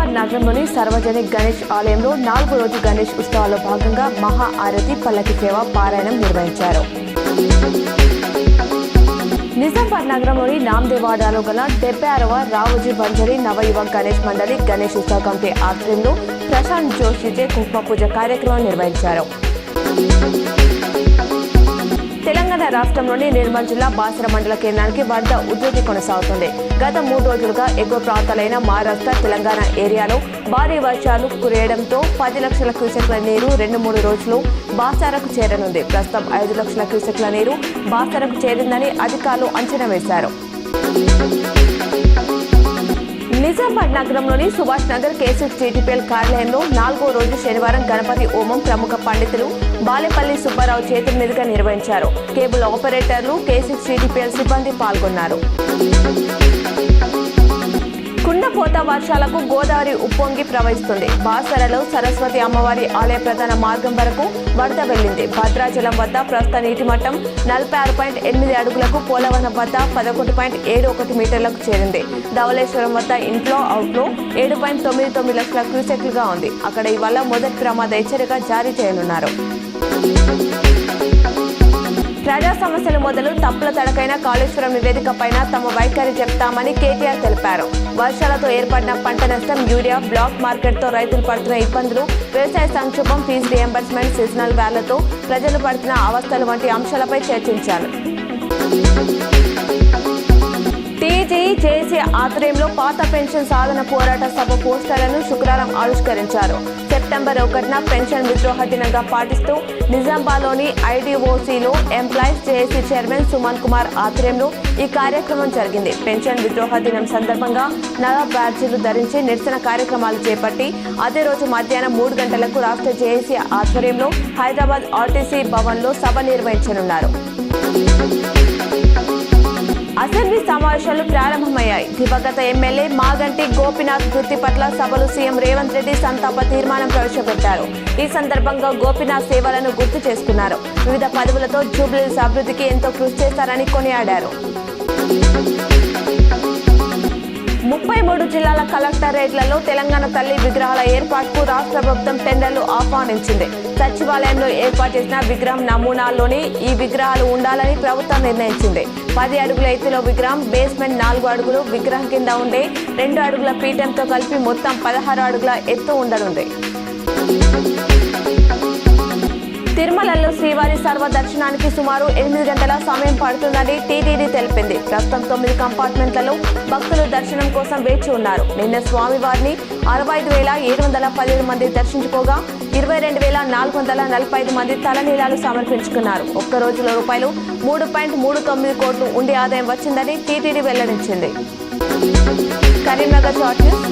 నిజామాబాద్ నగరంలోని సార్వజనిక గణేష్ ఆలయంలో 4వ రోజు గణేష్ ఉత్సవాల్లో భాగంగా మహా ఆరతి పల్లకి సేవ పారాయణం నిర్వహించారు. నిజామాబాద్ నగరంలోని నాందేవాడలో గల 76వ రావుజీ బంజరీ నవయువ గణేష్ మండలి గణేష్ ఉత్సవ కమిటీ ఆధ్వర్యంలో ప్రశాంత్ జోషిచే కుంకుమ పూజ కార్యక్రమం నిర్వహించారు. తెలంగాణ రాష్ట్రంలోని నిర్మల్ జిల్లా బాసర మండల కేంద్రానికి వరద ఉధృతి కొనసాగుతుంది. గత 3 రోజులుగా ఎగువ ప్రాంతాలైన మహారాష్ట్ర, తెలంగాణ ఏరియాలో భారీ వర్షాలు కురియడంతో 10 లక్షల క్యూసెక్ల నీరు 2-3 రోజులు బాసరకు చేరనుంది. ప్రస్తుతం 5 లక్షల క్యూసెక్ల నీరు బాసరకు చేరిందని అధికారులు అంచనా వేశారు. నిజామాబాద్ నగరంలోని సుభాష్ నగర్ కేసీటీపీఎల్ కార్యాలయంలో 4వ రోజు శనివారం గణపతి హోమం ప్రముఖ పండితులు బాలేపల్లి సుబ్బారావు చేతుల మీదుగా నిర్వహించారు. కేబుల్ ఆపరేటర్లు, కేసీటీపీఎల్ సిబ్బంది పాల్గొన్నారు. కుండపోత వర్షాలకు గోదావరి ఉప్పొంగి ప్రవహిస్తుంది. బాసరలో సరస్వతి అమ్మవారి ఆలయ ప్రధాన మార్గం వరకు వరద వెళ్లింది. భద్రాచలం వద్ద ప్రస్తుత నీటి మట్టం 46.8 అడుగులకు, పోలవరం వద్ద 11.71 మీటర్లకు చేరింది. ధవళేశ్వరం వద్ద ఇన్ఫ్లో అవుట్లో 7.99 లక్షల క్యూసెక్లుగా ఉంది. అక్కడ ఇవాళ మొదటి ప్రమాద హెచ్చరిక జారీ చేయనున్నారు. ప్రజా సమస్యలు మొదలు తప్పుల తడకైన కాళేశ్వరం నివేదిక పైన తమ వైఖరి చెప్తామని కేటీఆర్ తెలిపారు. వర్షాలతో ఏర్పడిన పంట నష్టం, యూరియా, బ్లాక్ మార్కెట్తో రైతులు పడుతున్న ఇబ్బందులు, వ్యవసాయ సంక్షోభం, ఫీజు రియంబర్స్మెంట్, సీజనల్ వ్యాన్లతో ప్రజలు పడుతున్న అవస్థలు వంటి అంశాలపై చర్చించారు. టీజీజేసీ ఆధ్వర్యంలో పాత పెన్షన్ సాధన పోరాట సభ పోస్టర్లను శుక్రవారం ఆవిష్కరించారు. సెప్టెంబర్ 1న పెన్షన్ విద్రోహ దినంగా పాటిస్తూ నిజామాబాద్లోని ఐడీఓసీలో employees JAC chairman Suman Kumar ఆధ్వర్యంలో ఈ కార్యక్రమం జరిగింది. పెన్షన్ విద్రోహ దినం సందర్భంగా నల్ల బ్యాడ్జీలు ధరించి నిరసన కార్యక్రమాలు చేపట్టి అదే రోజు మధ్యాహ్నం 3 గంటలకు రాష్ట్ర జేఏసీ ఆధ్వర్యంలో హైదరాబాద్ ఆర్టీసీ భవన్లో సభ నిర్వహించనున్నారు. అసెంబ్లీ సమావేశాలు ప్రారంభమయ్యాయి. దివంగత ఎమ్మెల్యే మాగంటి గోపీనాథ్ మృతి పట్ల సభలో సీఎం రేవంత్ రెడ్డి సంతాప తీర్మానం ప్రవేశపెట్టారు. ఈ సందర్భంగా గోపీనాథ్ సేవలను గుర్తు చేసుకున్నారు. వివిధ పదవులతో జూబ్లీహిల్స్ అభివృద్ధికి ఎంతో కృషి చేశారని కొనియాడారు. 33 జిల్లాల కలెక్టరేట్లలో తెలంగాణ తల్లి విగ్రహాల ఏర్పాటుకు రాష్ట్ర ప్రభుత్వం టెండర్లు ఆహ్వానించింది. సచివాలయంలో ఏర్పాటు చేసిన విగ్రహం నమూనాల్లోనే ఈ విగ్రహాలు ఉండాలని ప్రభుత్వం నిర్ణయించింది. 10 అడుగుల ఎత్తులో విగ్రహం, బేస్మెంట్ 4 అడుగులు, విగ్రహం కింద ఉండే 2 అడుగుల పీఠంతో కలిపి మొత్తం 16 అడుగుల ఎత్తు ఉండనుంది. తిరుమలలో శ్రీవారి సర్వదర్శనానికి సుమారు 8 గంటల సమయం పడుతుందని టీటీడీ తెలిపింది. ప్రస్తుతం 9 కంపార్ట్మెంట్లలో భక్తులు దర్శనం కోసం వేచి ఉన్నారు. నిన్న స్వామివారిని 65,717 మంది దర్శించుకోగా 22,445 మంది తలనీలాలు సమర్పించుకున్నారు. ఒక్క రోజులో రూపాయలు 3.39 కోట్లు ఉండి ఆదాయం వచ్చిందని టీటీడీ వెల్లడించింది. కరీంనగర్